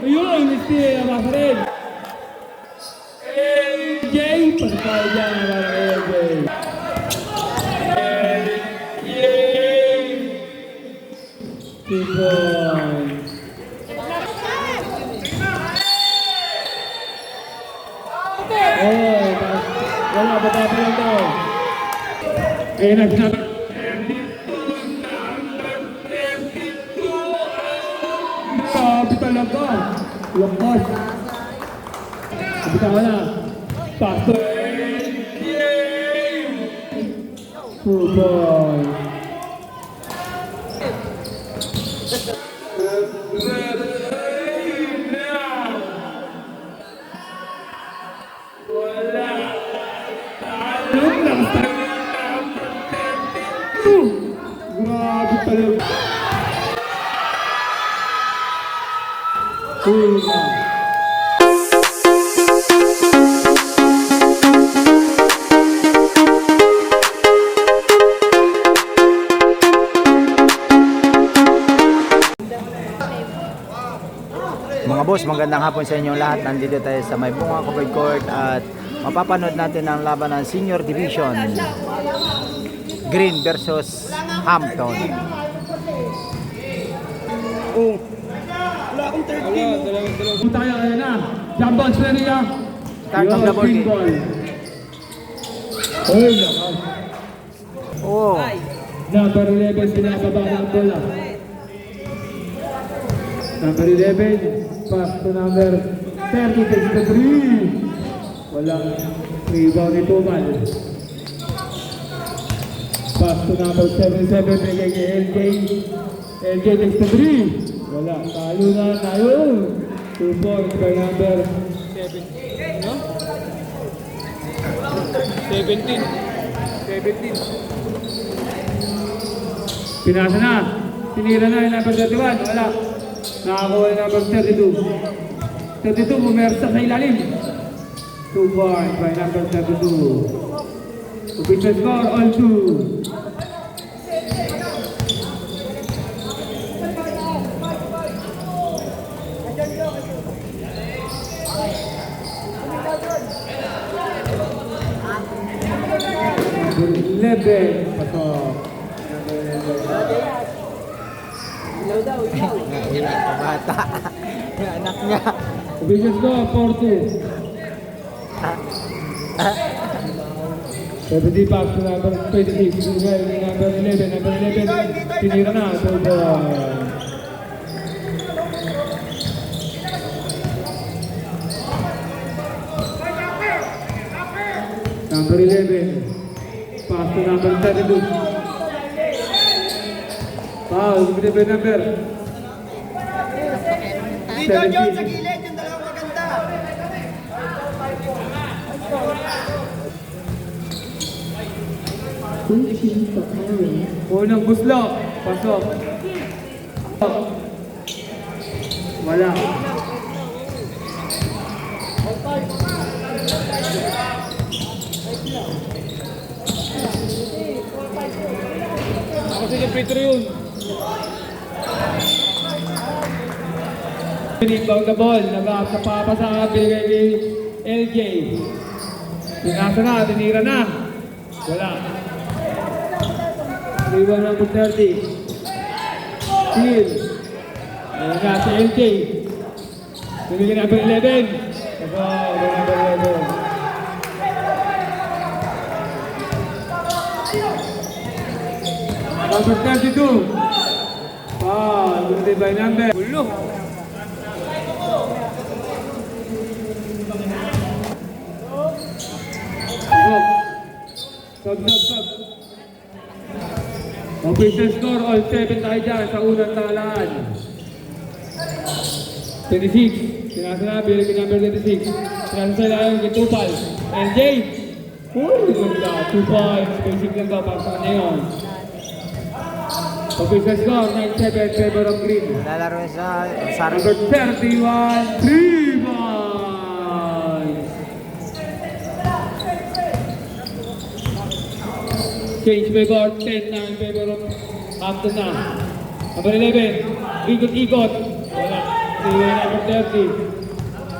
Ayun, si Masarin. LJ, pasakay dyan para kay LJ. LJ. 2 points. Oh, wala, baba pa lang to. Ayun na, sinabi. Sabi talaga. Lakas. Sabi ka na. Pastor. 2 points. Grabe talaga. Mga boss, magandang hapon sa inyo lahat. Nandito tayo sa May Bunga Covered Court at mapapanood natin ang laban ng Senior Division. Green versus Hampton. Oh. Wala akong third game. Punta kayo kayo na. Jump ball, sila niya. Start of the ball game. Oy, lakas. Oh. Number 11, pinababa ng bola. Number 11, pass to number 30, takes the 3. Walang rebound ni Tumal. Pass to number 77, bigay kay LJ. LJ takes the 3. Wala, tayo na, tayo. 2 points by number 17. No? 17. Pinasa na. Tinira na yung number 31. Wala. Nakakuha yung number 32. 32 bumersa sa ilalim. 2 points by number 32. Official score, all 2. Number 11. Pasok. Bata. Yung anak niya. Official score, 4-2. 70 pass to number 26. Number 11. Number 11. Tinira na. 2 points. Number 11. Pass to number 32. Foul, give it number. Dito, John, sa gilid. Yung dalawang maganda. Unang buslo. Pasok. Wala. Kasi yung free throw yun. Inbound the ball. Nagpapasa binigay kay LJ. Pinasa na. Tinira na. Wala. Iwan ng 30. Steal. Ayan na si LJ. Binigay number 11. Ako, number 11. Number 32. Wow, good by number. Ulo. Stop. Official score, all 7 tayo dyan sa unang talaan. 26. Pinasa na, bilig number 26. Pinasa sa ilalim kay Tupal. LJ. Uy, ganda. 2 points. Basic lang daw para sa kanya yun. Official score, 9-7, favor of Green. Lalaro sa Number 31, 3 points. Change favor, 10 na in favor of Hampton na. Number 11, ikot-ikot. Wala. Binigay na number 30.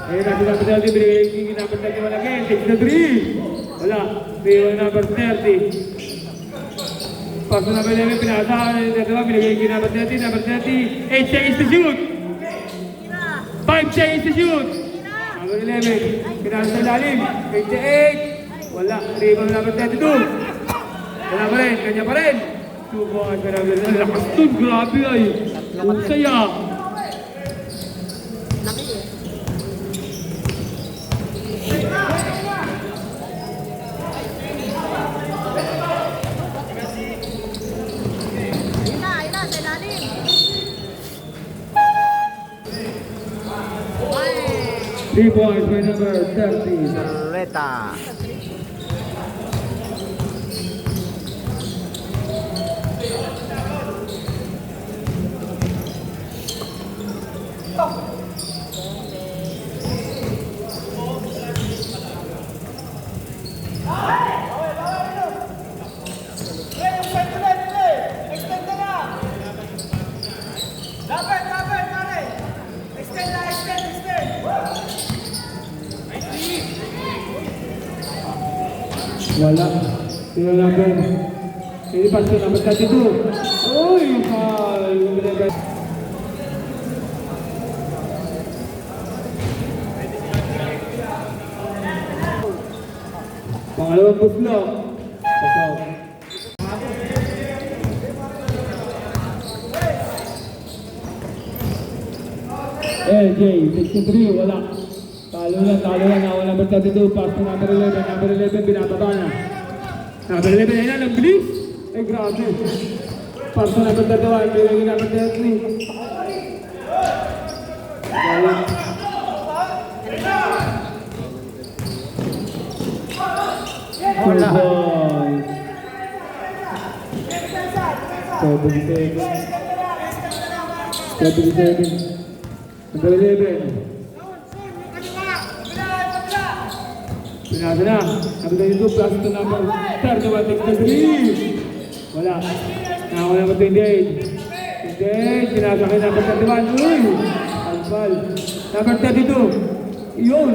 Ayun na si number 30. Binigay yung number 31 again. Takes the 3. Wala. Binigay na number 30. Pass to number 11. Pinasa. Binigay yung number 30. Number 30. 8 seconds to shoot. 5 seconds to shoot. Number 11. Pinasa sa lalim. 28. Wala. Rebound number 32. Wala pa rin. Kanya pa rin. 2 points. Lakas dun. Grabe ay. Ang saya. Ina, sa ilalim. 3 points by number 30. Reta. Extend ka na! Dapat, pare! Extend na, extend! Wala. Sino number? Ini pas ke number 32. Uy, foul. Pangalawang puslo. Pasok. LJ, 63, wala. Talo na, nawala number 32, pass to number 11, binababa na. Number 11, ayun na, nag-bilis. Ay, grabe. Pass to number 31, binigay number 33. Wala. Wala. 77. Number 11. Pinasa na. Number 22 plus to number 31. Takes the 3. Wala. Nakawala number 28. 28. Pinasa kay number 31. Uy! Alpal. Number 32. Yun.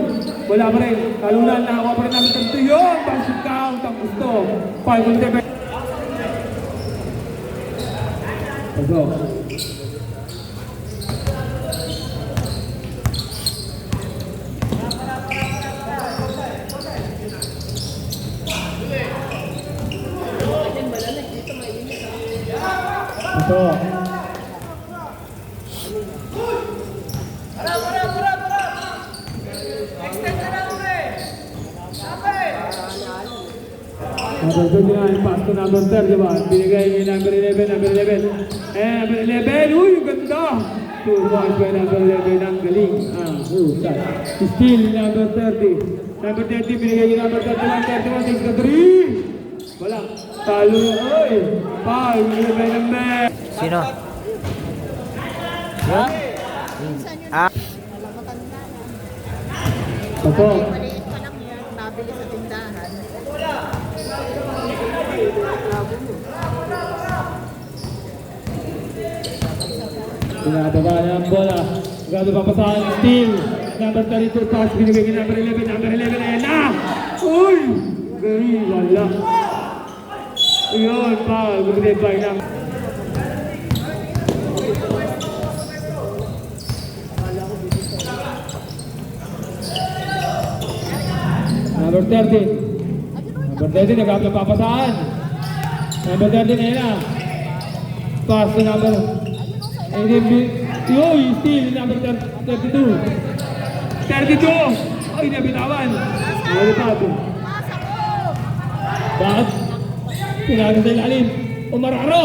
Wala pa rin. Talunan. Nakakuha pa rin number 32. Yun! Basket count. Ang gusto. 5-7. Pasok. Ito. Extend ka na, ure! Dapat! Number 29, pass to number 30, diba? Binigay niya number 11, number 11. Number 11, uy, ganda! 2 points by number 11, ang galing. Husay. Still, number 30. Number 30, binigay niya number 31, takes the 3. Wala. Talo, oy! Foul, binigay by number. Sino? Yun? Ah, Ito. Maliit pa lang yan, nabili sa tindahan. Binababa na ang bola. Gado papasahan, steal. Number 32, pass, binigay niya number 11, ayan na! Uy! Gari, wala. Yun, foul, binigay by number. Number 13. Number 13, nagpapasahan. Number 13, ayan na. Pass to number. Yoy, still number 32. 32! Ay, nabitawan. Ano pa ito? Bakit? Pinagin sa ilalim. Umararo!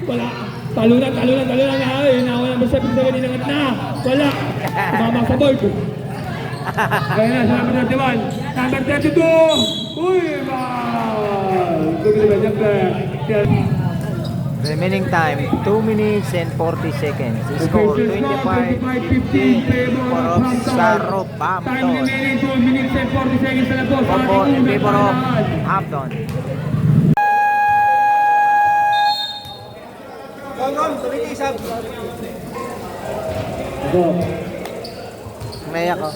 Wala. Talunan. Ay, nawa number 7 sa ganyan na. Wala. Tumama sa board. Kaya na, sa number 31. Number 32! Uy, wow! remaining time 2 minutes and 40 seconds. Score 25-15 for of Sarop Time Hampton. remaining 2 minutes and 40 seconds na po. One ball in favor of Hampton. Ron, tumikisap! Ito. may ako.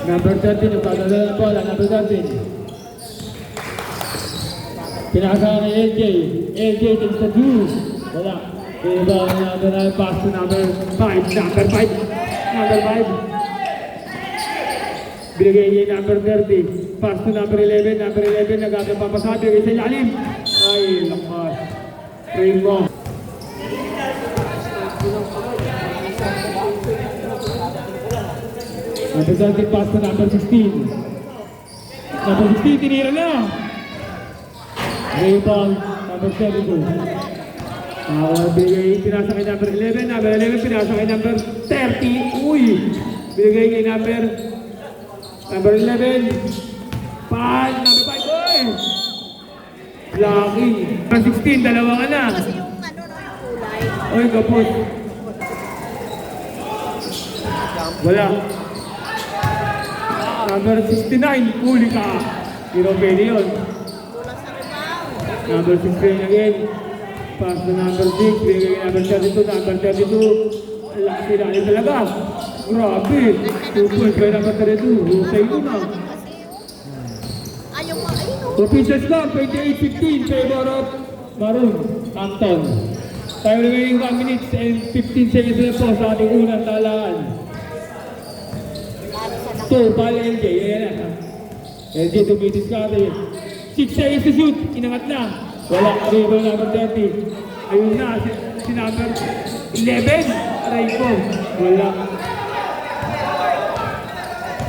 Number 13, yung padala ng bola, number 13. Pinasa kay LJ. LJ takes the two. Wala. Rebound number 9, pass to number 5. Number 5. Number 5. Binigay niya yung number 30. Pass to number 11. Number 11, nagagawin papasabi. Bigay sa ilalim. Ay, lakas. Rainbow. Number 30, pass to number 16. Number 16, tinira na. Rebound, number 72. Binigay, pinasa kay number 11. Number 11, pinasa kay number 30. Uy! Binigay kay number 11. Paan, number 5. Uy! Lucky. Number 16, dalawa ka na. Kasi yung ano, no, yung kulay. Uy, kapos. Wala. Number 69, huli ka. Hero pwede yun. Kulang sa rebound. Number 16 again. Pass to number 6. Binigay kay number 32. Number 32. Ang laki na yun talaga. Grabe. 2 points kay number 32. Husay mo na. Kasi ayaw mo, ayun o. Official score, 28-15. Favor of Maroon. Hampton. Time remaining 1 minutes and 15 seconds na po sa ating unang talaan. 2, pala LJ. Yan na. LJ tumitis ka rin. 6 seconds to shoot. Inangat na. Wala. Rebound number 30. Ayun na. Si number 11. Aray ko. Wala.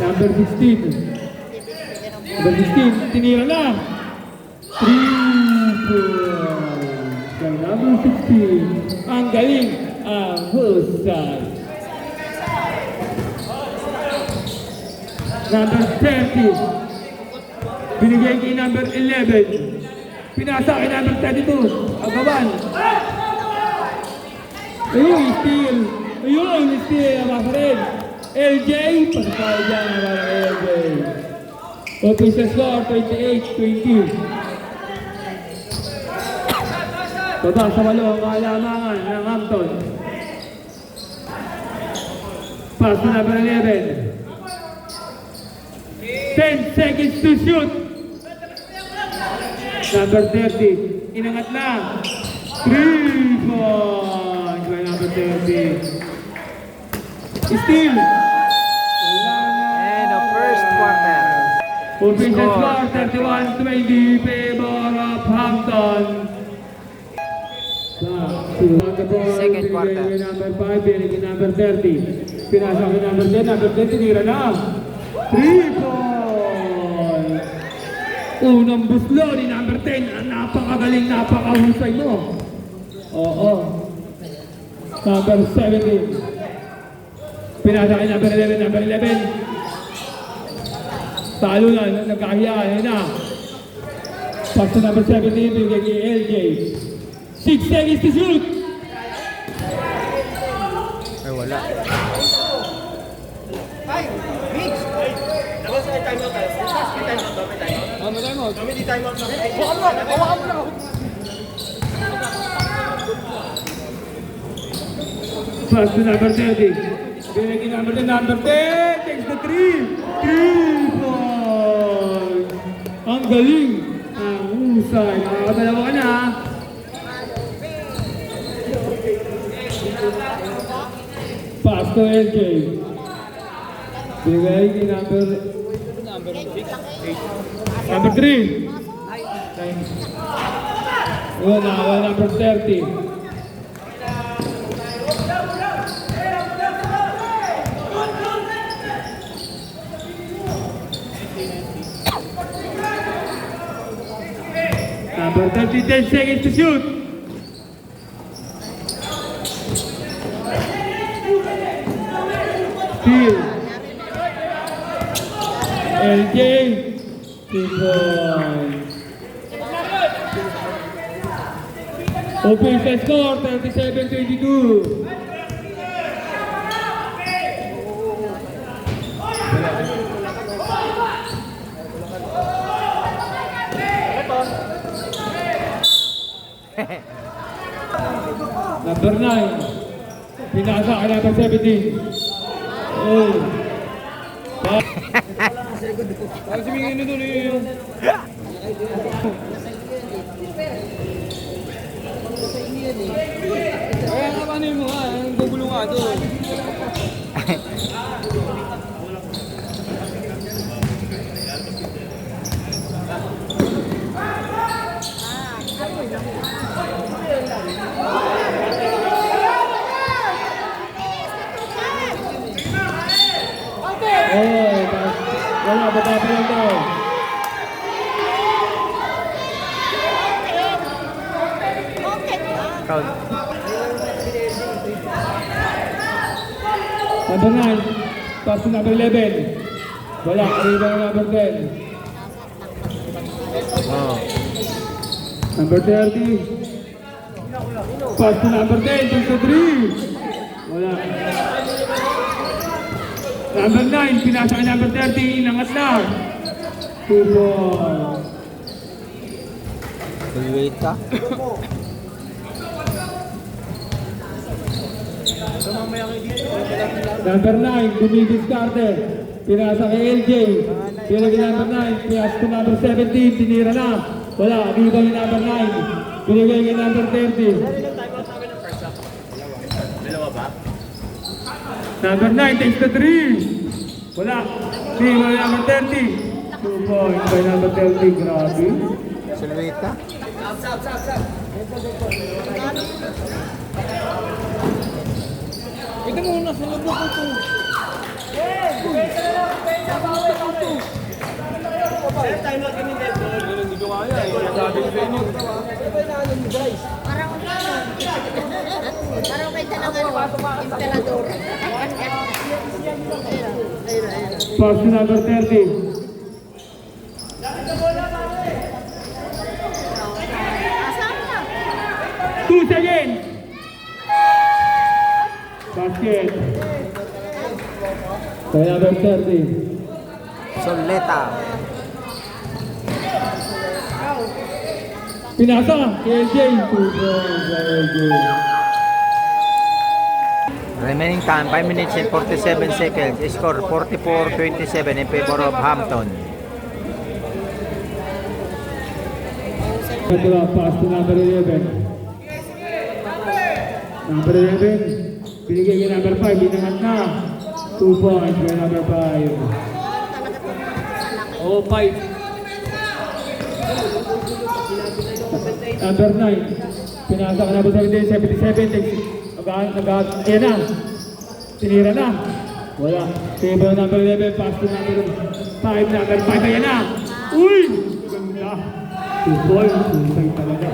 Number 16. Number 16. Tinira na. 3 points. Kay number 16. Ang galing. Ang husay. Number 30. Binigay kay number 11. Pinasa kay number 32. Agawan. Ayun, steal. Ayun, steal. Abasa rin. LJ. Pasakay dyan. Abasa kay LJ. Official score, 28-20. Baba sa walong kalamangan ng Hampton. Pass to number 11. 10 seconds to shoot. Number 30. Inangat na. 3 points by number 30. Steal. And the first quarter. Official score 31-20 favor of Hampton. Second quarter. Binigay number 5, binigay number 30. Pinasa kay number 10, number 10, tinira na. 3 points! Unang buslo ni number 10. Napakagaling, napakahusay mo. Oo. Number 17. Pinasa kay number 11, number 11. Talo na, nagkahiya, yun na. Pass to number 17, binigay kay LJ. 6 seconds to shoot! Ay, wala. Pass to number 30. Binigay number 10, number 10. Takes the 3. 3 points. Ang galing. Ang husay. Nakakadalawa ka na. Pass to LJ. Binigay kay number 3. Wala, number 30. Number 30, 10 seconds to shoot. Steal. LJ. 2 points. Official score, 37-22. Number 9. Pinasa ka number 17. Oh. Ang simingin nito yung... Kaya nga paano yung mga, ang gugulo nga doon. Oh, wala, baba pa lang daw. Okay lang. Count. Number 9, pass to number 11. Wala, rebound number 10. Oh. Number 30. Pass to number 10, 2 to 3. Wala. Number 9, pinasa ka number 30, inangat na. 2 ball. Full weight ka? Number 9, dumidiskarte. Pinasa kay LJ. Pinagay number 9, pinasa to number 17, tinira na. Wala, rebound yung number 9. Pinagay kay number 30. Number 9 takes the 3. Wala. Rebound yung number 30. 2 points by number 30. Grabe. Full weight ka? Ito muna sa loob ko ito. Hindi ko kaya eh. Sabi ko sa inyo. Parang parang may dalang emperador. Pass to number 30. Asama na. 2 seconds. Basket. By number 30. Soleta. Pinasa kay LJ. 2 points by LJ. Remaining time 5 minutes and 47 seconds. Score 44-27 in favor of Hampton. Ito lang, pass to number 11. Number 11. Binigay kay number 5. Binangat na. 2 points by number 5. Talaga sa laki. Oh, 5. Number 9. Pinasa ka number 17, 77. Ayan na. Tinira na. Wala. Table number 11. Pass to number 5. Number 5. Ayan na. Uy! Ganda. 2 points. Usay talaga.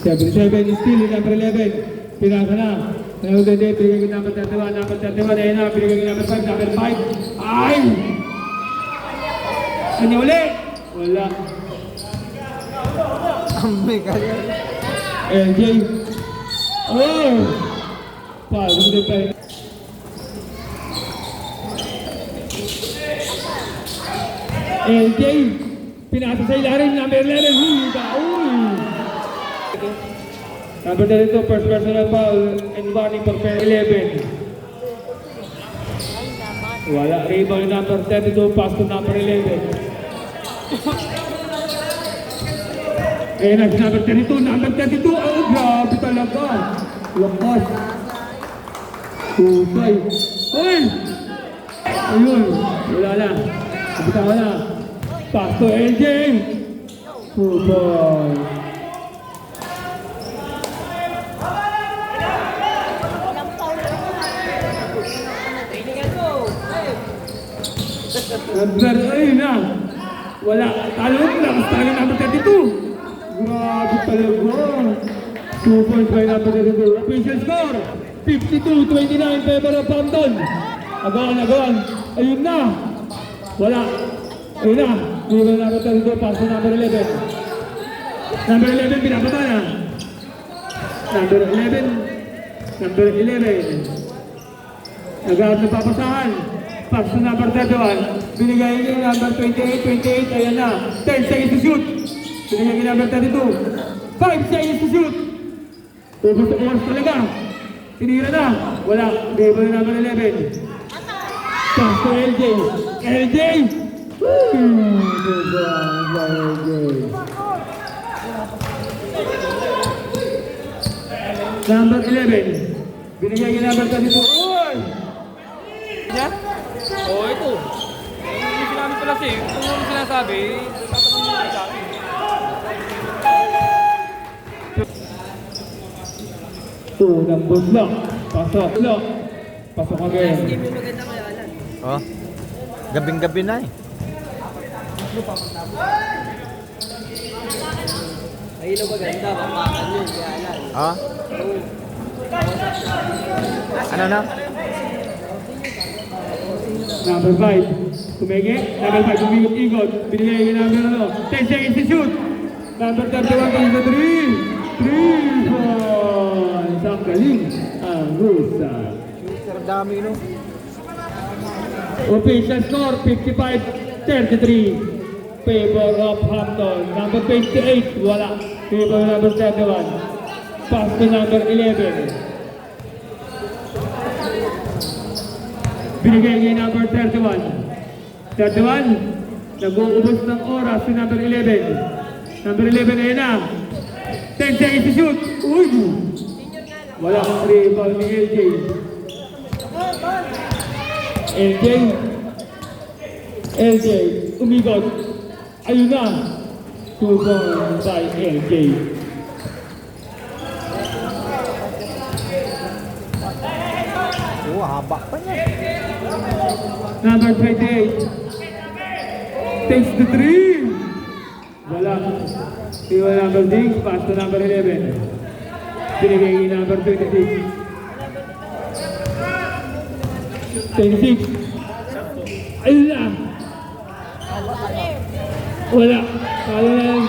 77 still number 11. Pinasa na. Number 20, pinigay ko number 31. Number 31. Ayan na. Pinigay ko number 5. Number 5. Ay! Ano ulit? Wala. Ambi ka yan. LJ. Oh! Paul, hindi pa yun. LJ. Pinasa sa ilalim. Number 11. Huga. Uy! Number 32, first personal foul and warning for pair 11. Wala. Rebound number 32, pass to number 11. Eh, number 32, number 32. Oh, grabe talaga. Lakas. Husay. Uy! Ayun. Wala na. Kabita ko na. Pass to LJ. Football. Number, ayun na. Wala. Talo na. Lakas talaga number 32. Grabe talaga. 2 points by number 32. Official score. 52-29 in favor of Hampton. Agawan. Ayun na. Wala. Ayun na. Ayun na number 32. Pass to number 11. Number 11 pinapata na. Number 11. Number 11. Nagawad na papasahan. Pass to number 31. Binigay niyo number 28. Ayan na. 10 seconds to shoot. Binigay niyo number 32. 5 seconds to shoot. Ubus sa oras talaga. Tinira na. Wala. Label number 11. Pass to LJ. LJ! Woo! Good one by LJ. Number 11. Binigyan yung number 32. Oy! Yan? Oo, ito. Hindi sinabi pala siya. Kung ano sinasabi, tatanong mo sa akin. Unang block. Pasok. Block. Pasok again. Oh. Gabing-gabi na eh. Ayun ang maganda, mamakan yun, kaya lang. Oh. Ano na? Number 5. Tumenge. Number 5. Umigot-igot. Binigay yung number ano. 10 seconds to shoot. Number 31 comes the 3. 3 points. Ang galing. Ang Rusa. Shooter dami no. Official score 55-33. Favor of Hampton. Number 28. Wala. Favor number 31. Pass to number 11. Binigay niya yung number 31. 31. Nag-uubos ng oras si number 11. Number 11 ayun na. 10 seconds to shoot. Uy! Wala kang free ball ni LJ. LJ. Umigot. Ayun na. 2 points by LJ. Oh, haba pa niya. Number 28. Takes the 3. Wala. Iwan number 6. Pass to number 11. Binigay yung number 26. 26. Ayun na. Wala. Kala na.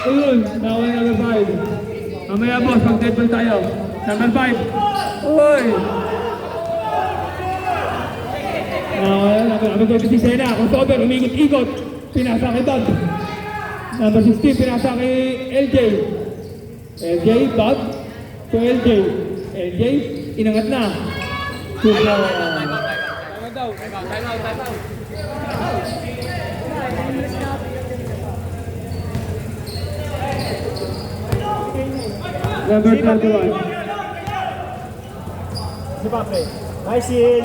Ayun. Nawala number 5. Mamaya boss, mag-dead ball tayo. Number 5. Uy! Number 26 ayun na. Crossover. Umigot-igot. Pinasa kay Todd. Number 16. Pinasa kay LJ. LJ. Todd. To LJ. LJ. Inangat na. Super. Time out. Number 31. Si Pape. Nice in.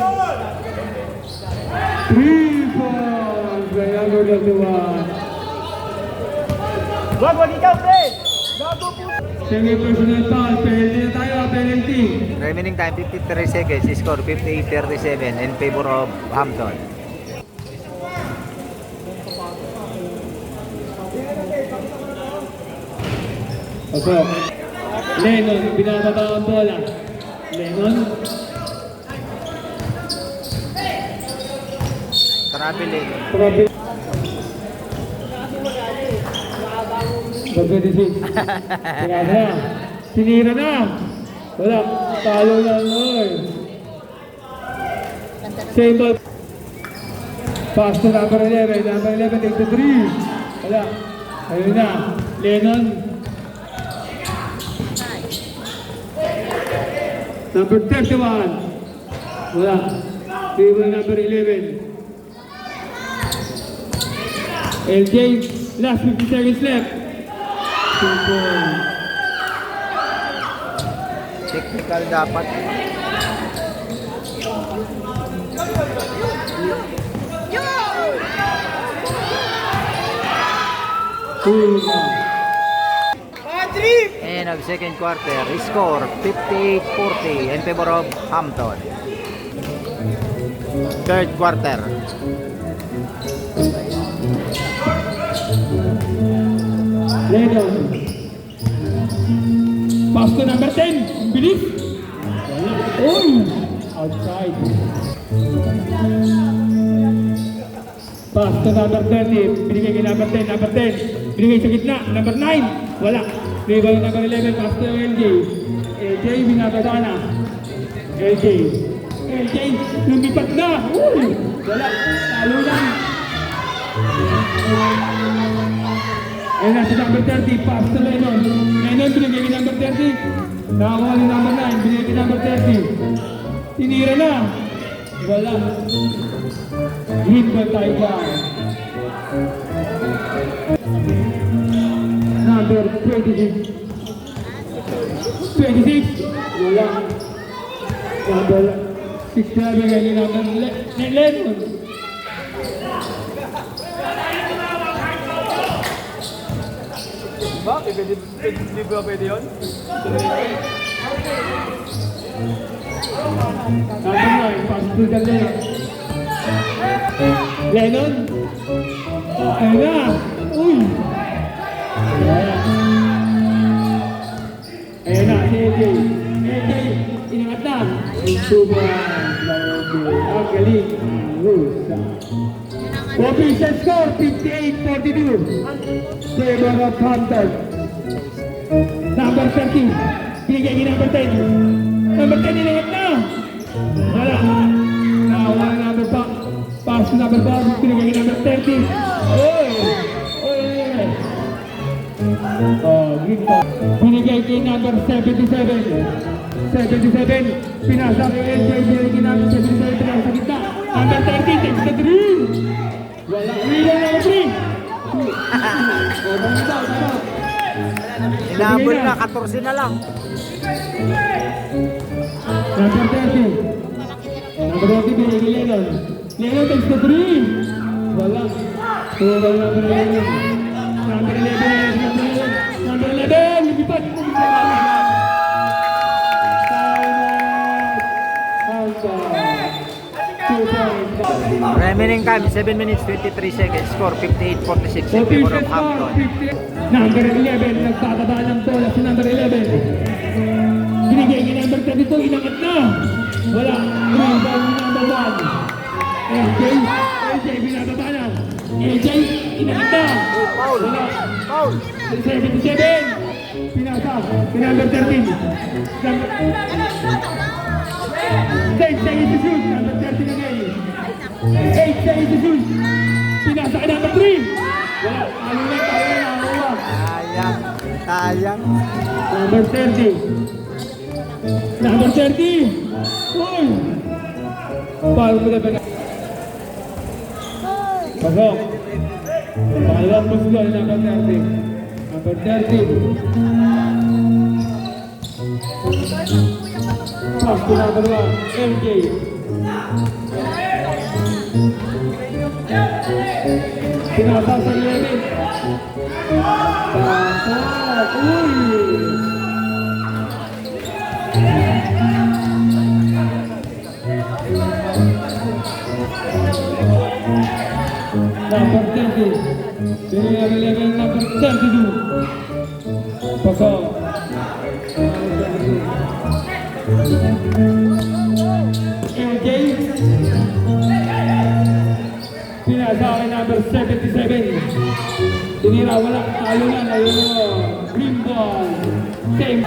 3 points by number 31. Wag ikaw, pre. Gago po. Semi-personal foul. Penalty na tayo. Penalty. Remaining time 53 seconds. Score 58-37 in favor of Hampton. Pasok. Lennon. Binababa ang bola. Lennon. Traveling. Grabe. Number 26. Sinada na. Sinira na. Wala. Talo na. Oy. Same ball. Pass to number 11. Number 11 takes the 3. Wala. Ayun na. Lennon. Number 31. Wala. Table number 11. LJ, last 50 seconds left. 2 points. Technical dapat. And of second quarter, score 58-40 in favor of Hampton. Third quarter. Lennon. Pass to number 10. Ang bilis. Wala. Uy! Outside. Pass to number 30. Binigay kay number 10. Number 10. Binigay sa gitna. Number 9. Wala. Binigay number 11. Pass to LJ. LJ binababa na. LJ. LJ. Lumipat na. Uy! Wala. Talo lang. Ayun na si number 30, pass to Lennon. Lennon, binigay kay number 30. Nakakuha ni number 9, binigay kay number 30. Tinira na. Wala. Hit ba tayo dyan? Number 26. 26. Wala. Number 6 na bigay ni number Lennon. Ba? Hindi ba pwede yun? Number 9, pass to the Lennon. Lennon. Ayun na. Uy. Ayun na, si AJ. AJ, inangat na. Subuhan. Ang galing. Rusa. Official score, 58-42. Favor of Hampton. Number 30. Binigay kay number 10. Number 10, inangat na. Wala. Wala number pa. Pass to number 4. Binigay kay number 30. Oy! Oy! Oh, green ball. Binigay kay number 77. 77. Pinasa kay LJ. Binigay kay number 77. Pinasa sa gitna. Number 30. Takes the green. Wala. Winner number 3. Inaabol na, 14 na lang. Number 30. Number 30, binigay kay Lennon. Lennon takes the 3. Wala. Wala number 11. Number 11. Number 11. Lumipat. Remaining time, 7 minutes 23 seconds. Score 58-46 in favor of Hampton. Number 11, nagtataba ng bola si number 11. Binigay kay number 32, inangat na. Wala. Rebound ni number 1. LJ, binababa na. LJ, inangat na. Foul! Wala. Foul! 77. Pinasa. Si number 13. Number 8 seconds to shoot. Number 30 na ngayon. 8 seconds to shoot. Pinasa kay number 3. Wala. Ano na, tayo na. Sayang. Sayang. Number 30. Number 30. Uy! Paano mo na ba na? Pasok. Pangalawang musgo ni number 30. Number 30. Pass to number 1. MJ. Pinasa sa 11. Pasok. Uy! Number 30. Binigay ang 11, number 32. Pasok. MJ. Pinasa kay number 77. Tinira, wala. Talo na. Ayun. Green ball. Same.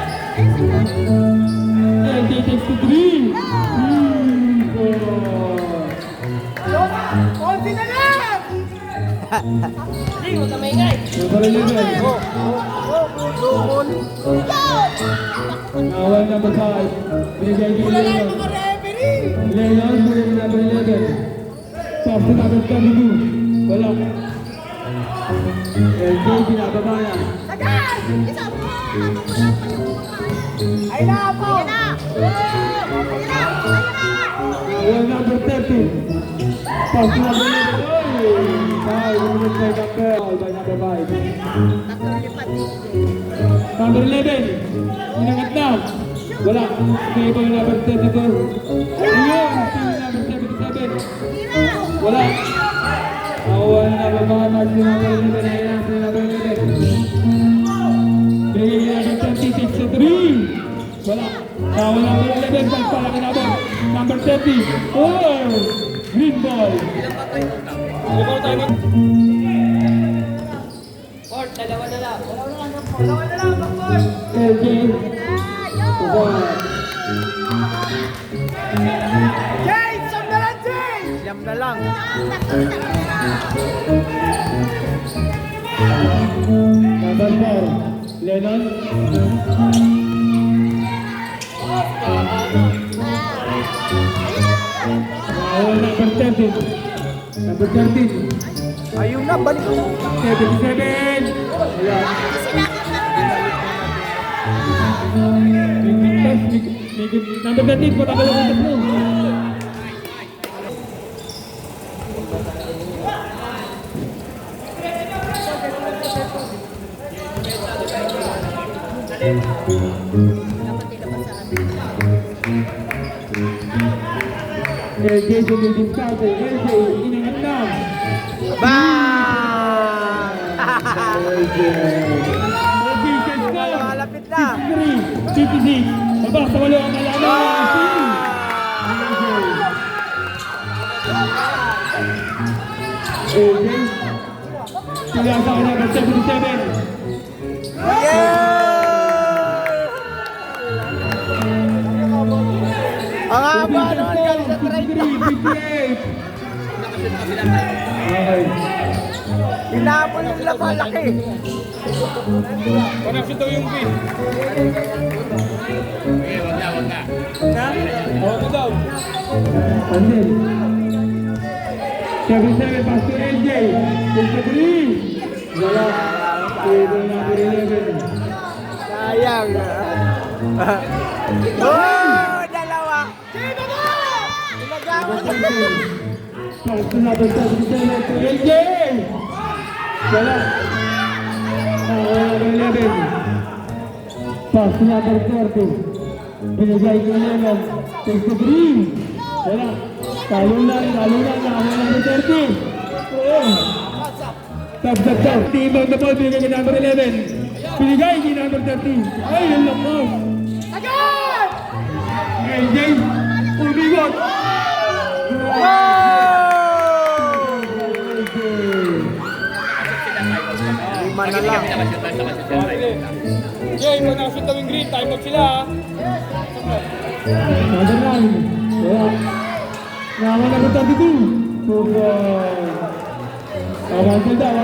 MJ takes to 3. Green ball. Konti na lang! Hindi, huwag ka maingay. Number 11. Nawal number 5. Binigay kay Lennon. Lennon, binigay number 11. Pass to number 32. Wala. LJ, binababa na. Agad! Isa mo! Ay na po! Ayun na! Ayun na! Nawal number 30. Pass to number 11. Oy! Foul, limited by number. Foul by number 5. Tatlo lipat. Number 11. Inangat na. Wala. Binigay ko yung number 32. Ayun! Number 77. Wala. Nakuha na number 5. Si number 11. Ayun na. Si number 11. Binigay yung number 36 sa 3. Wala. Nakuha number 11. Pagpala ka number. Number 30. Oh! Green ball. Ikaw tayo mag... Court, dalawa na lang. LJ. Pasok. Jay! Siyam na lang, Jay! Siyam na lang. Number 4, Lennon. Number 13. Number 13. Ayun na, balik ko. 77. Wala. Number 13 po, tagal ang utak mo. LJ dumidiskarte. LJ, inangat na. Bang! LJ. LJ, set score. Malapit na. 53, 56. Aba, sa walo ang malaman. LJ. Sila sa number 77. Ang haba nun, galing sa 58. Hinapon yung laki. Connection daw yung beat. Huwag na daw. Andel. 77 pass to LJ. 53. Wala. Table number 11. Sayang. Oh, dalawa. Pinagawa. Pass to number 77 to LJ. Wala. Number 11. Pass to number 30. Binigay ko naman. 63. Wala. Talo lang. Nakakuha number 30. Oo. Tap. Tibang na po. Binigay kay number 11. Binigay kay number 30. Ay, yun lang po. Agad! LJ. Umigot. Lima na lang. Jay, pag nakashoot daw yung green, time out sila ha. Number 9. Wala. Nakakuha number 32. Super. One cell.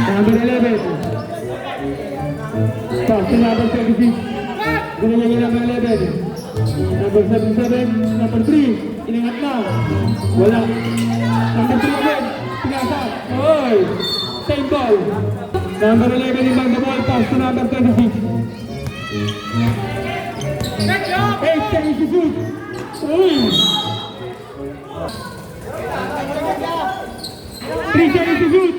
Number 11. Pass to number 26. Binigay niya number 11. Number 77. Number 3. Inangat na. Wala. Number 3 ulit. Pinasa. Oy! Same ball. Number 11 ibang the ball. Pass to number 26. 8 seconds to shoot. Uy! 3 seconds to shoot.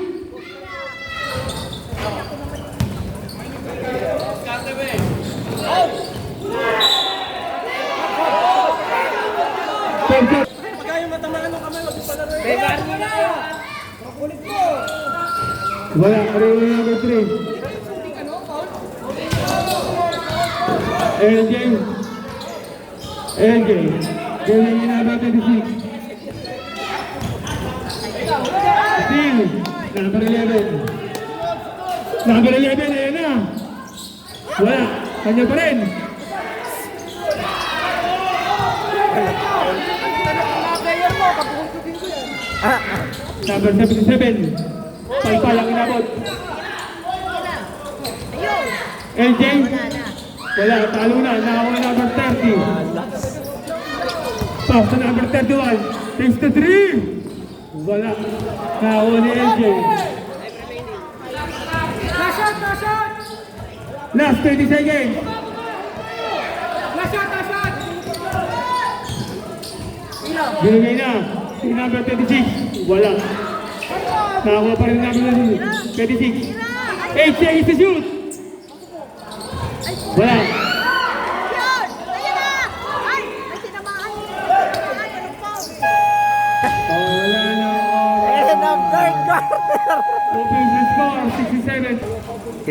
Wala, ready number 3. LJ. Galing yung number 26. Steal. Number 11. Number 11, ayan na. Wala, kanya pa rin. Number 77. Palpalang inabot. LJ. Wala, talo na. Nakakuha number 30. Pass to number 31. 63. Wala. Nakakuha ni LJ. Nashot! Last 20 seconds. Nashot! Binigay na. Si number 26. Wala. Nakakuha pa rin number 26. 8 seconds to shoot. Wala. Yun! Ayun na! Ay! May tinamaan. Ay, anong foul? Wala na. End of third quarter. Offensive score, 67.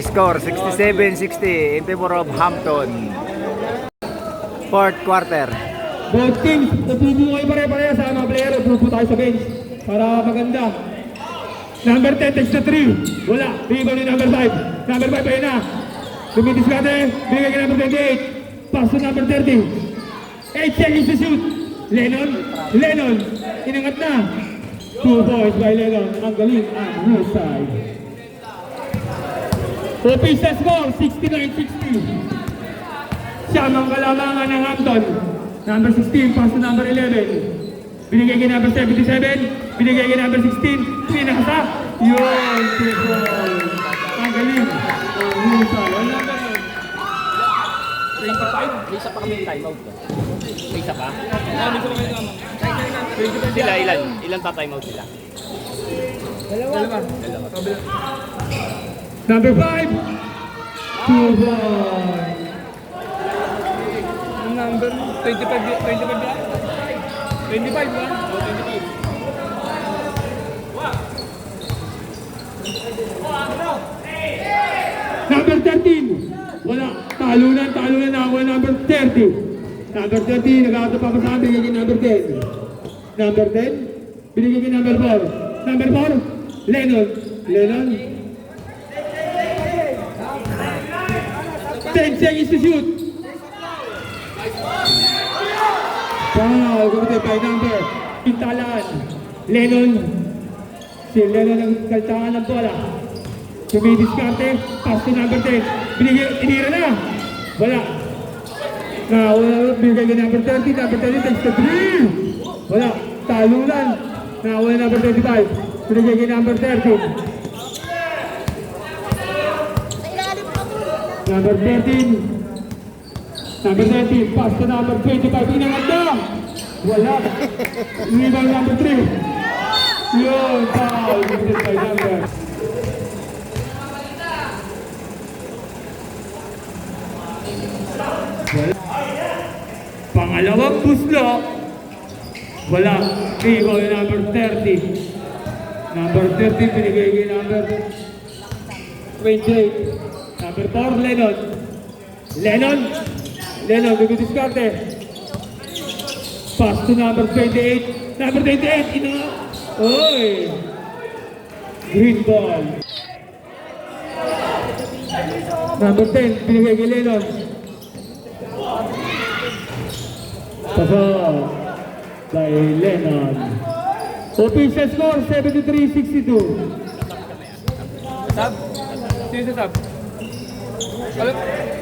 Score 67-60 in favor of Hampton. Fourth quarter. Both teams, natubo kayo pare-pareha sa mga player. Tupo tayo sa bench para maganda. Number 10 takes the 3. Wala. Rebound ni number 5. Number 5 ayun na. Dumidiskarte. Bigay kay number 28. Pass to number 30. 8 seconds to shoot. Lennon. Inangat na. 2 points by Lennon. Ang galing ang husay. Official score, 69-60. Siyam ang kalamangan ng Hampton. Number 16, pass to number 11. Binigay kay number 77. Binigay kay number 16. Pinasa. Yun, 2 points. Ang galing ang husay. Ang number May isa pa kami timeout. May isa pa? Sila ilan? Ilan pa timeout sila? Dalawa. Number 5. 2 points. Ang number 25 ba? 25 ba? O 25. Number 13. Wala. Talunan na ako number 30. Number 30, nag-auto pa sa amin, binigay number 10. Number 10, binigay kay number 4. Number 4, Lennon. 10 seconds to shoot. Wow, gumite by number. Pintalan. Lennon. Si Lennon ang kaltahan ng bola. Tumidiskarte, pass to number 10. Inira na. Wala. Binigay ka number 30, number 30, takes the 3. Wala. Talunan. Wala number 25. Binigay ka number 30. Sa ilalim pa mo. Number 13. Number 13, pass to number 25. Inangat na. Wala. Rebound number 3. Yun, foul. Binigay by number. Pangalawang buslo. Wala. Rebound number 30. Number 30 binigay kay number 28. Number 4, Lennon. Lennon, bigodiskarte. Pass to number 28. Number 28, Oy! Green ball. Number 10, binigay kay Lennon. Pasok by Lennon. Official score, 73-62. Sab? Sino sa sab?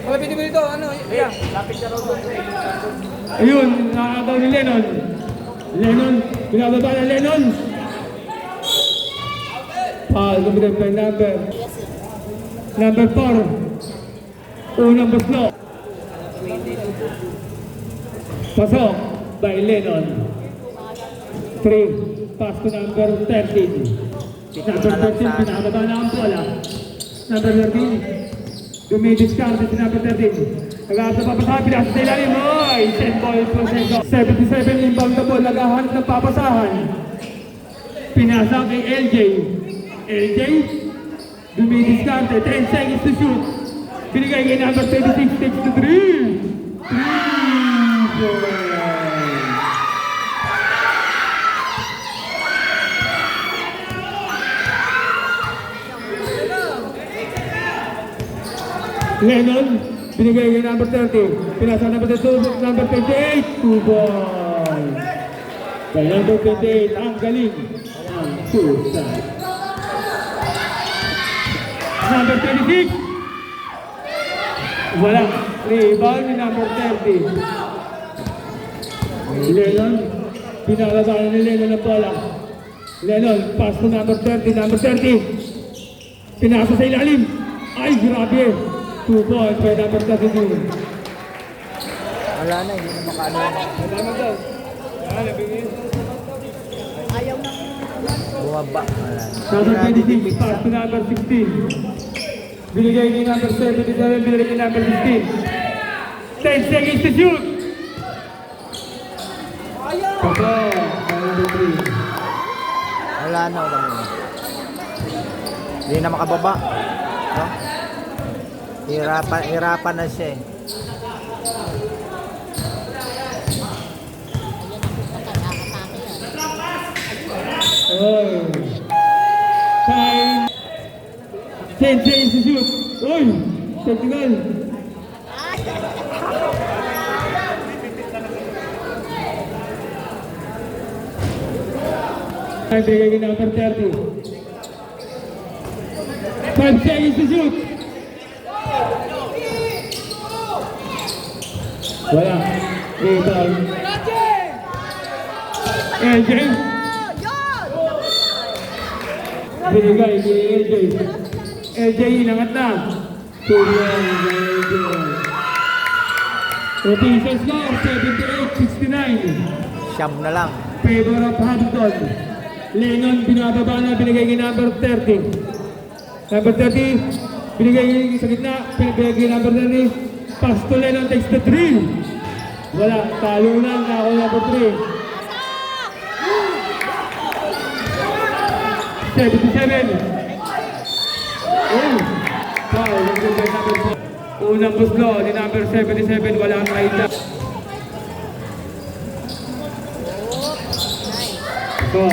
Palapitin mo dito, ano? Yeah. Lapit ka raw doon. Ayun, nakakabaw ni Lennon. Binababa na Lennon. Foul, kumpitan by number 4. Unang buslo. Pasok by Lennon. 3. Pass to number 13. Number 13, binababa na ang bola. Number 13. Dumidiskarte si number 13. Nag-aasa pa pasahan, pinasa sa ilalim. Oy! 10 ball possession. 77 inbound na ball, naghahanap ng papasahan. Pinasa kay LJ. Dumidiskarte, 10 seconds to shoot. Binigay kay number 26, takes to 3. 3. Lennon, binigay kay number 30. Pinasa number 2, number 28. 2 ball. Kay number 28, ang galing. Ang susa. Number 26. Wala. Rebound ni number 30. Lennon, pinakalabanan ni Lennon ang bola. Lennon, pass to number 30. Number 30. Pinasa sa ilalim. Ay, grabe. 2 points by number 32. Wala na, hindi na makaano. Salamat daw. Ayaw na. Bumaba. Wala na. Number 26, pass to number 16. Binigay ni number 77, binigay ni number 16. 10 seconds to shoot. Papa, number 3. Wala na. Hindi na makababa. No? Hirapan na siya eh. Oh. Time. 10 seconds to shoot. Uy! Technical. Time binigay kay number 30. 5 seconds to shoot. Wala. Rebound. LJ. Yun! Binigay kay LJ. LJ inangat na. Tulong kay LJ. Official score, 78-69. Siyam na lang. Favor of Hampton. Lennon binababa na, binigay kay number 30. Number 30, binigay sa gitna, binigay kay number 30. Pass to Lennon, takes the 3. Wala, talo na, ako number 3. 77. Oh, foul, number 4. Unang buslo ni number 77, wala ang kaita. So,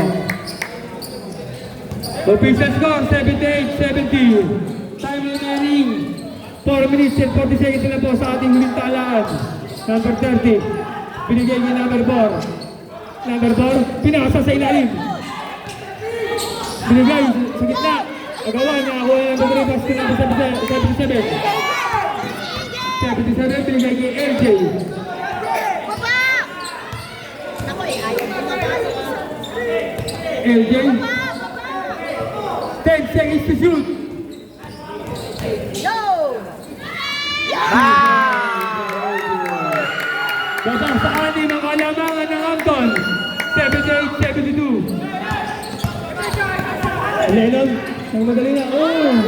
official score, 78-70. Time remaining, 4 minutes and 40 seconds na po sa ating huling talaan. Number 30, binigay kay number 4. Number 4, pinasa sa ilalim. Binigay sa gitna. Agawa niya, ako yung number 3, pass to number 77. 77, binigay kay LJ. Baba! Ako eh, ayaw mo mabasa. LJ, Baba! 10 seconds to shoot. Yo! Baba sa anim ang kalamangan ng Hampton. 78-72. Lennon, ang madali na. Oh!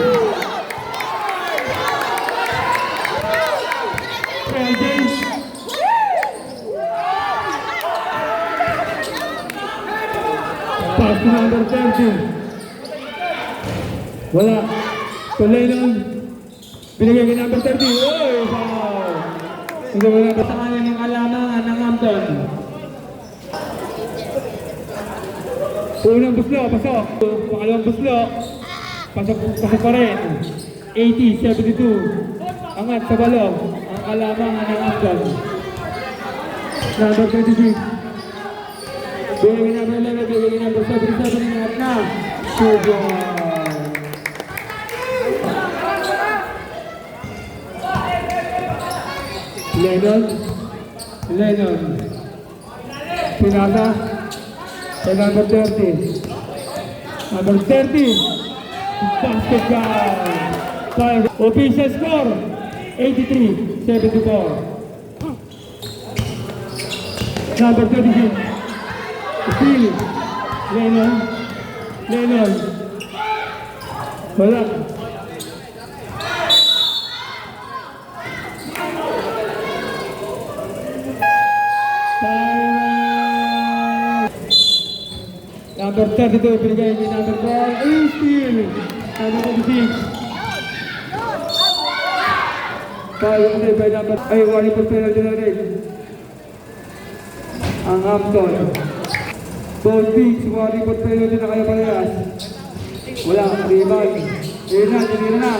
LJ. Pass to number 30. Wala. To Lennon. Binigay kay number 30. Oy! Foul! Hindi wala pa sa kanya ng kalamangan ng Hampton. Unang buslo, pasok. Pangalawang buslo, pasok pa rin. 80-72. Angat sa balong. Ang kalamangan ng Hampton. Number 26. Binigay number 11, binigay number 77. Ingat na. Sugo. Lennon. Pinasa. Sa number 30. Number 30. Basket goal. Official score. 83-74. Number 36. Steal. Lennon. Wala. Number 32, binigay ni number 4, steal. Number 26. Foul by number, warning for penalty na rin. Ang Hampton. Both teams, warning for penalty na kayo parehas. Wala, rebound. Tinira na.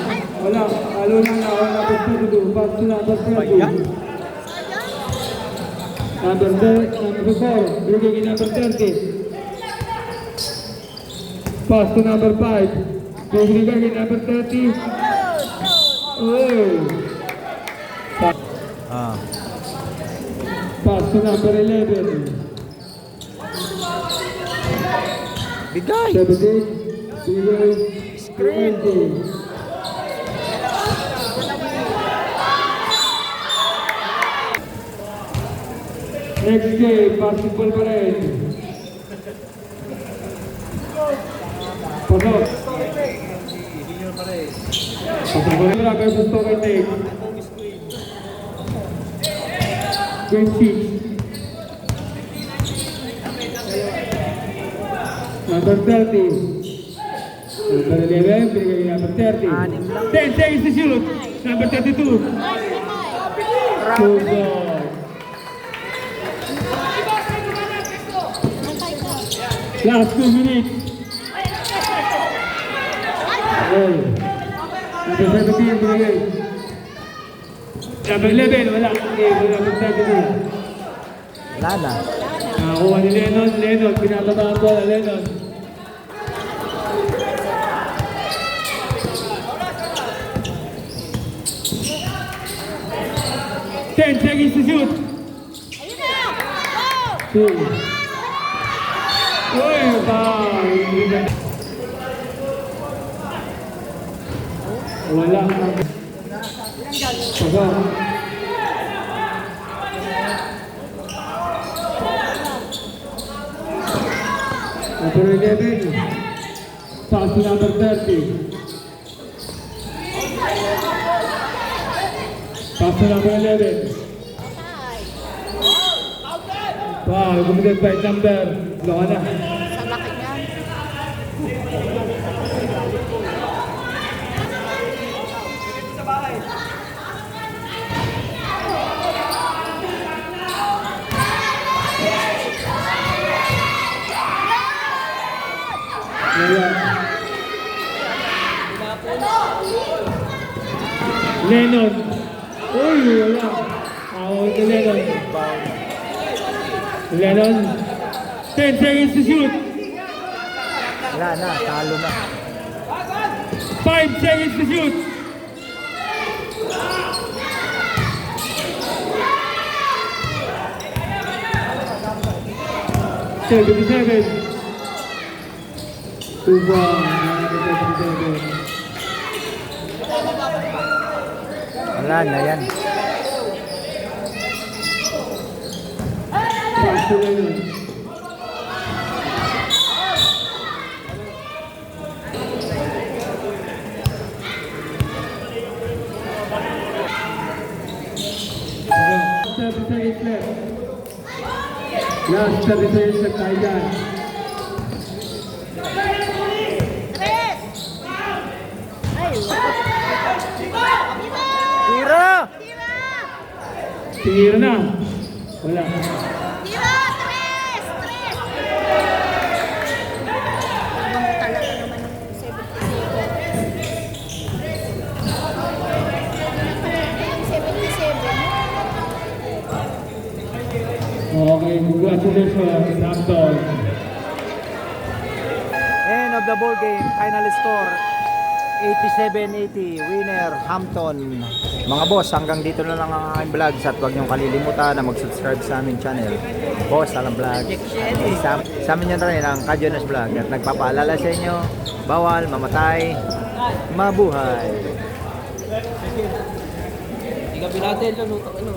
Wala, alo na, number 32. Back to number 30. Number 4, binigay ni number 30. Pass to number 5. Binigay kay number 30. Oh. Pass to number 11. Bigay. 17. Binigay. Screen. Next game, basketball pa rin. Pasok. Pasok ko rin versus Token Take. Game 6. Number 30. Number 11, binigay number 30. 10 seconds to shoot. Number 32. Super. Last 2 minutes. Oh. Number 17, binigay. Number 11, wala. Okay, number 32. Wala na. Nakakuha ni Lennon, pinababa ang bola, Lennon. 10 seconds to shoot. Ayun na! Go! 2. Uy, foul. Wala. Pasok. Number 11. Pass to number 30. Pass to number 11. Wow, committed by number. Loka na. Sa laki niyan. Wala. Lennon. Uy, wala. Out ni Lennon. Lennon. 10 seconds to shoot. Wala na, talo na. 5 seconds to shoot. Seven. 2 1. Wala na yan. Pass to Lennon. Last 30 seconds left. Last 30 seconds left tayo dyan. Tres! Ay, Tira! Tira! Tinira na. Wala. Tira! Tres! Tres! Abang talaga naman ng 77. Okay, congratulations, Hampton. End of the ball game. Final score 87-80. Winner Hampton. Mga boss, hanggang dito na lang ang aking vlogs at huwag niyong kalilimutan na mag-subscribe sa aming channel. Boss, Alam Vlog. Sa amin yan rin ang Kajonas Vlog at nagpapaalala sa inyo, bawal mamatay, mabuhay. Hindi ka binatid, lulutang ano.